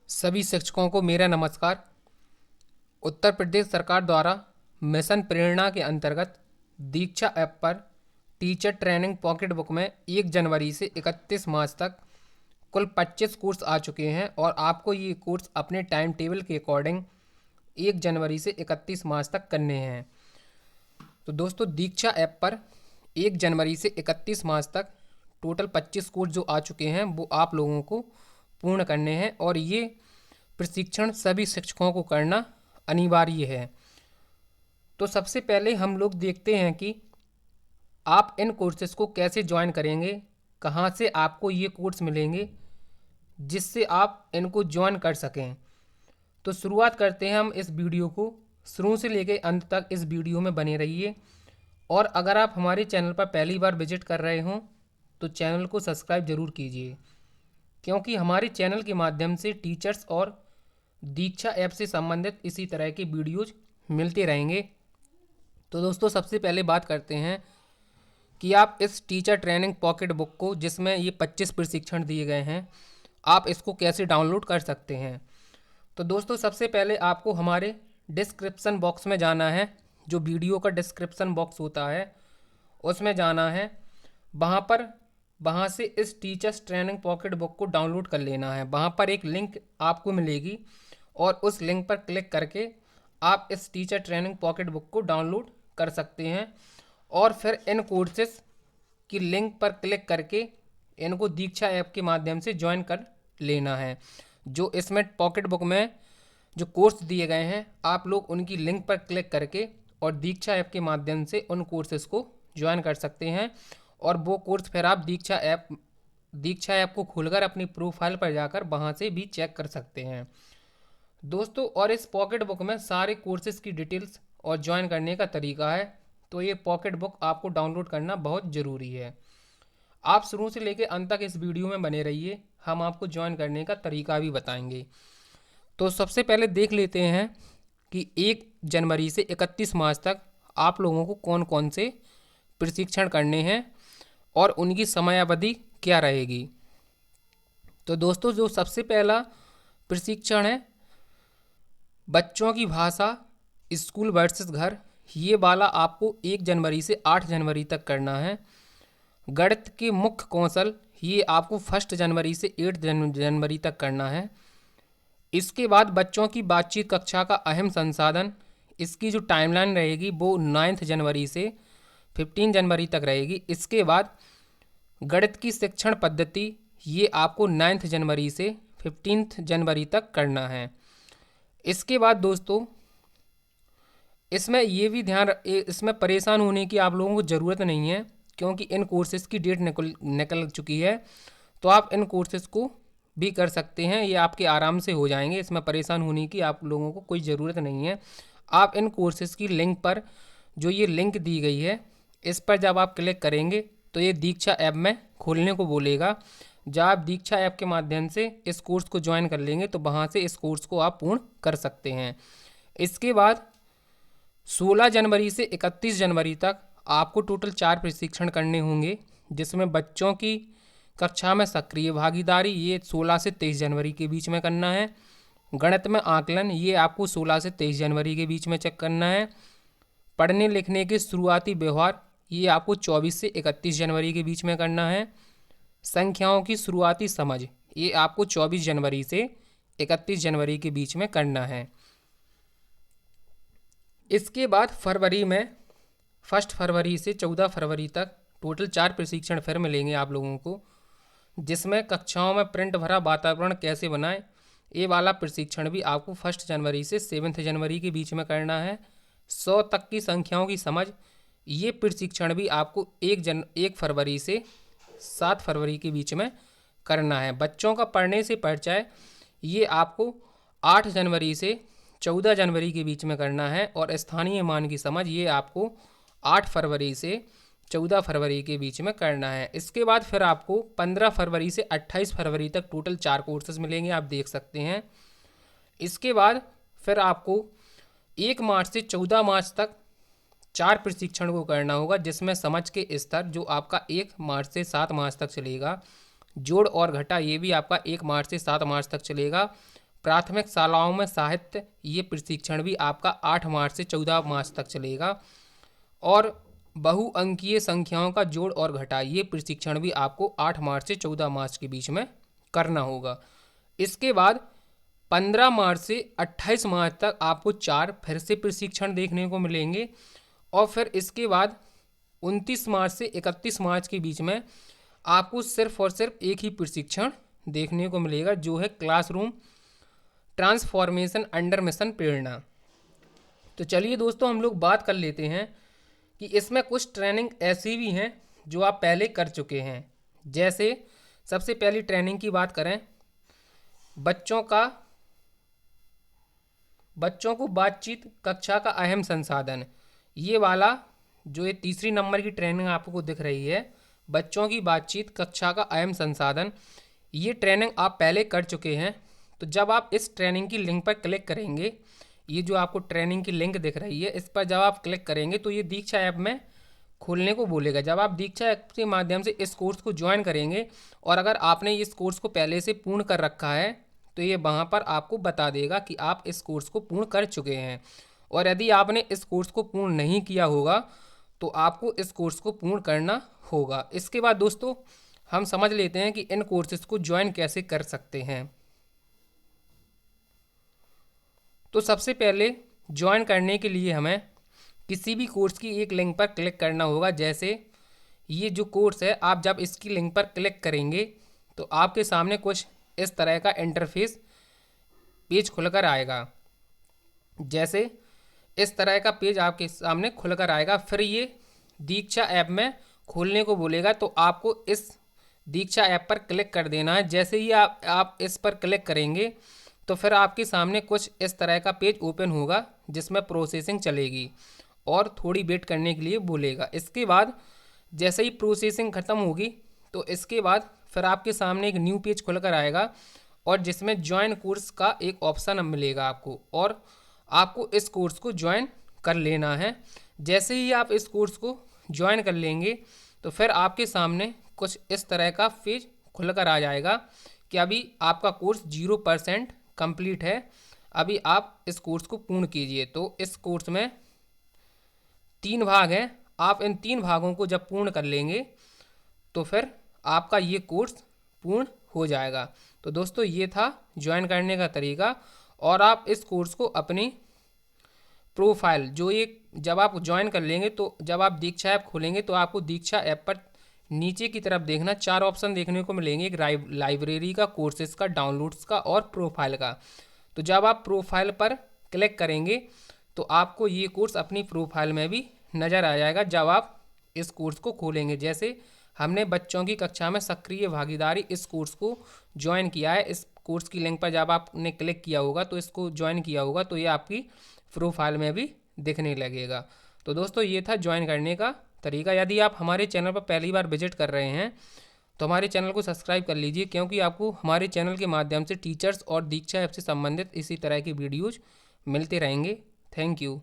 सभी शिक्षकों को मेरा नमस्कार। उत्तर प्रदेश सरकार द्वारा मिशन प्रेरणा के अंतर्गत दीक्षा ऐप पर टीचर ट्रेनिंग पॉकेट बुक में 1 जनवरी से 31 मार्च तक कुल 25 कोर्स आ चुके हैं और आपको ये कोर्स अपने टाइम टेबल के अकॉर्डिंग 1 जनवरी से 31 मार्च तक करने हैं। तो दोस्तों, दीक्षा ऐप पर 1 जनवरी से 31 मार्च तक टोटल 25 कोर्स जो आ चुके हैं वो आप लोगों को पूर्ण करने हैं और ये प्रशिक्षण सभी शिक्षकों को करना अनिवार्य है। तो सबसे पहले हम लोग देखते हैं कि आप इन कोर्सेज को कैसे ज्वाइन करेंगे, कहाँ से आपको ये कोर्स मिलेंगे जिससे आप इनको ज्वाइन कर सकें। तो शुरुआत करते हैं हम इस वीडियो को। शुरू से लेकर अंत तक इस वीडियो में बने रहिए और अगर आप हमारे चैनल पर पहली बार विजिट कर रहे हों तो चैनल को सब्सक्राइब जरूर कीजिए, क्योंकि हमारे चैनल के माध्यम से टीचर्स और दीक्षा ऐप से संबंधित इसी तरह के वीडियोज मिलते रहेंगे। तो दोस्तों, सबसे पहले बात करते हैं कि आप इस टीचर ट्रेनिंग पॉकेट बुक को, जिसमें ये 25 प्रशिक्षण दिए गए हैं, आप इसको कैसे डाउनलोड कर सकते हैं। तो दोस्तों, सबसे पहले आपको हमारे डिस्क्रिप्शन बॉक्स में जाना है। जो वीडियो का डिस्क्रिप्शन बॉक्स होता है उसमें जाना है। वहाँ से इस टीचर्स ट्रेनिंग पॉकेट बुक को डाउनलोड कर लेना है। वहाँ पर एक लिंक आपको मिलेगी और उस लिंक पर क्लिक करके आप इस टीचर ट्रेनिंग पॉकेट बुक को डाउनलोड कर सकते हैं और फिर इन कोर्सेस की लिंक पर क्लिक करके इनको दीक्षा ऐप के माध्यम से ज्वाइन कर लेना है। जो इसमें पॉकेट बुक में जो कोर्स दिए गए हैं, आप लोग उनकी लिंक पर क्लिक करके और दीक्षा ऐप के माध्यम से उन कोर्सेज को ज्वाइन कर सकते हैं और वो कोर्स फिर आप दीक्षा ऐप को खोलकर अपनी प्रोफाइल पर जाकर वहाँ से भी चेक कर सकते हैं दोस्तों। और इस पॉकेट बुक में सारे कोर्सेज की डिटेल्स और ज्वाइन करने का तरीका है। तो ये पॉकेट बुक आपको डाउनलोड करना बहुत ज़रूरी है। आप शुरू से लेकर अंत तक इस वीडियो में बने रहिए, हम आपको ज्वाइन करने का तरीका भी बताएंगे। तो सबसे पहले देख लेते हैं कि 1 जनवरी से 31 मार्च तक आप लोगों को कौन कौन से प्रशिक्षण करने हैं और उनकी समयावधि क्या रहेगी। तो दोस्तों, जो सबसे पहला प्रशिक्षण है बच्चों की भाषा स्कूल वर्सेस घर, ये वाला आपको 1 जनवरी से 8 जनवरी तक करना है। गणित के मुख्य कौशल, ये आपको 1 जनवरी से 8 जनवरी तक करना है। इसके बाद बच्चों की बातचीत कक्षा का अहम संसाधन, इसकी जो टाइमलाइन रहेगी वो 9 जनवरी से 15 जनवरी तक रहेगी। इसके बाद गणित की शिक्षण पद्धति, ये आपको 9 जनवरी से 15 जनवरी तक करना है। इसके बाद दोस्तों, इसमें ये भी इसमें परेशान होने की आप लोगों को ज़रूरत नहीं है, क्योंकि इन कोर्सेज़ की डेट निकल चुकी है। तो आप इन कोर्सेज़ को भी कर सकते हैं, ये आपके आराम से हो जाएंगे। इसमें परेशान होने की आप लोगों को कोई ज़रूरत नहीं है। आप इन कोर्सेज़ की लिंक पर, जो ये लिंक दी गई है, इस पर जब आप क्लिक करेंगे तो ये दीक्षा ऐप में खोलने को बोलेगा। जब आप दीक्षा ऐप के माध्यम से इस कोर्स को ज्वाइन कर लेंगे तो वहाँ से इस कोर्स को आप पूर्ण कर सकते हैं। इसके बाद 16 जनवरी से 31 जनवरी तक आपको टोटल 4 प्रशिक्षण करने होंगे, जिसमें बच्चों की कक्षा में सक्रिय भागीदारी, ये 16 से 23 जनवरी के बीच में करना है। गणित में आकलन, ये आपको 16 से 23 जनवरी के बीच में चेक करना है। पढ़ने लिखने के शुरुआती व्यवहार, ये आपको 24 से 31 जनवरी के बीच में करना है। संख्याओं की शुरुआती समझ, ये आपको 24 जनवरी से 31 जनवरी के बीच में करना है। इसके बाद फरवरी में 1 फरवरी से 14 फरवरी तक टोटल 4 प्रशिक्षण फिर मिलेंगे आप लोगों को, जिसमें कक्षाओं में प्रिंट भरा वातावरण कैसे बनाएं, ये वाला प्रशिक्षण भी आपको 1 जनवरी से 7 जनवरी के बीच में करना है। 100 तक की संख्याओं की समझ, ये प्रशिक्षण भी आपको 1 फरवरी से 7 फरवरी के बीच में करना है। बच्चों का पढ़ने से परिचय, ये आपको 8 जनवरी से 14 जनवरी के बीच में करना है। और स्थानीय मान की समझ, ये आपको 8 फरवरी से 14 फरवरी के बीच में करना है। इसके बाद फिर आपको 15 फरवरी से 28 फरवरी तक टोटल 4 कोर्सेज मिलेंगे, आप देख सकते हैं। इसके बाद फिर आपको 1 मार्च से 14 मार्च तक 4 प्रशिक्षण को करना होगा, जिसमें समझ के स्तर जो आपका 1 मार्च से 7 मार्च तक चलेगा। जोड़ और घटा, ये भी आपका 1 मार्च से 7 मार्च तक चलेगा। प्राथमिक शालाओं में साहित्य, ये प्रशिक्षण भी आपका 8 मार्च से 14 मार्च तक चलेगा। और बहुअंकीय संख्याओं का जोड़ और घटाव, ये प्रशिक्षण भी आपको 8 मार्च से 14 मार्च के बीच में करना होगा। इसके बाद 15 मार्च से 28 मार्च तक आपको 4 फिर से प्रशिक्षण देखने को मिलेंगे। और फिर इसके बाद 29 मार्च से 31 मार्च के बीच में आपको सिर्फ और सिर्फ एक ही प्रशिक्षण देखने को मिलेगा, जो है क्लासरूम ट्रांसफॉर्मेशन अंडर मिशन प्रेरणा। तो चलिए दोस्तों, हम लोग बात कर लेते हैं कि इसमें कुछ ट्रेनिंग ऐसी भी हैं जो आप पहले कर चुके हैं। जैसे सबसे पहली ट्रेनिंग की बात करें, बच्चों को बातचीत कक्षा का अहम संसाधन, ये वाला जो ये तीसरी नंबर की ट्रेनिंग आपको दिख रही है, बच्चों की बातचीत कक्षा का अहम संसाधन, ये ट्रेनिंग आप पहले कर चुके हैं। तो जब आप इस ट्रेनिंग की लिंक पर क्लिक करेंगे, ये जो आपको ट्रेनिंग की लिंक दिख रही है, इस पर जब आप क्लिक करेंगे तो ये दीक्षा ऐप में खोलने को बोलेगा। जब आप दीक्षा ऐप के माध्यम से इस कोर्स को ज्वाइन करेंगे और अगर आपने इस कोर्स को पहले से पूर्ण कर रखा है तो ये वहाँ पर आपको बता देगा कि आप इस कोर्स को पूर्ण कर चुके हैं। और यदि आपने इस कोर्स को पूर्ण नहीं किया होगा तो आपको इस कोर्स को पूर्ण करना होगा। इसके बाद दोस्तों हम समझ लेते हैं कि इन कोर्सेज को ज्वाइन कैसे कर सकते हैं। तो सबसे पहले ज्वाइन करने के लिए हमें किसी भी कोर्स की एक लिंक पर क्लिक करना होगा। जैसे ये जो कोर्स है, आप जब इसकी लिंक पर क्लिक करेंगे तो आपके सामने कुछ इस तरह का इंटरफेस पेज खुलकर आएगा। जैसे इस तरह का पेज आपके सामने खुलकर आएगा। फिर ये दीक्षा ऐप में खोलने को बोलेगा, तो आपको इस दीक्षा ऐप पर क्लिक कर देना है। जैसे ही आप इस पर क्लिक करेंगे तो फिर आपके सामने कुछ इस तरह का पेज ओपन होगा जिसमें प्रोसेसिंग चलेगी और थोड़ी वेट करने के लिए बोलेगा। इसके बाद जैसे ही प्रोसेसिंग ख़त्म होगी तो इसके बाद फिर आपके सामने एक न्यू पेज खुलकर आएगा और जिसमें ज्वाइन कोर्स का एक ऑप्शन मिलेगा आपको, और आपको इस कोर्स को ज्वाइन कर लेना है। जैसे ही आप इस कोर्स को ज्वाइन कर लेंगे तो फिर आपके सामने कुछ इस तरह का पेज खुलकर आ जाएगा कि अभी आपका कोर्स 0% कंप्लीट है, अभी आप इस कोर्स को पूर्ण कीजिए। तो इस कोर्स में 3 भाग हैं, आप इन 3 भागों को जब पूर्ण कर लेंगे तो फिर आपका ये कोर्स पूर्ण हो जाएगा। तो दोस्तों ये था ज्वाइन करने का तरीका। और आप इस कोर्स को अपनी प्रोफाइल, जो ये जब आप ज्वाइन कर लेंगे तो जब आप दीक्षा ऐप खोलेंगे तो आपको दीक्षा ऐप पर नीचे की तरफ देखना 4 ऑप्शन देखने को मिलेंगे, एक लाइब्रेरी का, कोर्सेज का, डाउनलोड्स का और प्रोफाइल का। तो जब आप प्रोफाइल पर क्लिक करेंगे तो आपको ये कोर्स अपनी प्रोफाइल में भी नज़र आ जाएगा जब आप इस कोर्स को खोलेंगे। जैसे हमने बच्चों की कक्षा में सक्रिय भागीदारी इस कोर्स को ज्वाइन किया है, इस कोर्स की लिंक पर जब आपने क्लिक किया होगा तो इसको ज्वाइन किया होगा तो ये आपकी प्रोफाइल में भी दिखने लगेगा। तो दोस्तों ये था ज्वाइन करने का तरीका। यदि आप हमारे चैनल पर पहली बार विजिट कर रहे हैं तो हमारे चैनल को सब्सक्राइब कर लीजिए, क्योंकि आपको हमारे चैनल के माध्यम से टीचर्स और दीक्षा ऐप से संबंधित इसी तरह की वीडियोज़ मिलते रहेंगे। Thank you.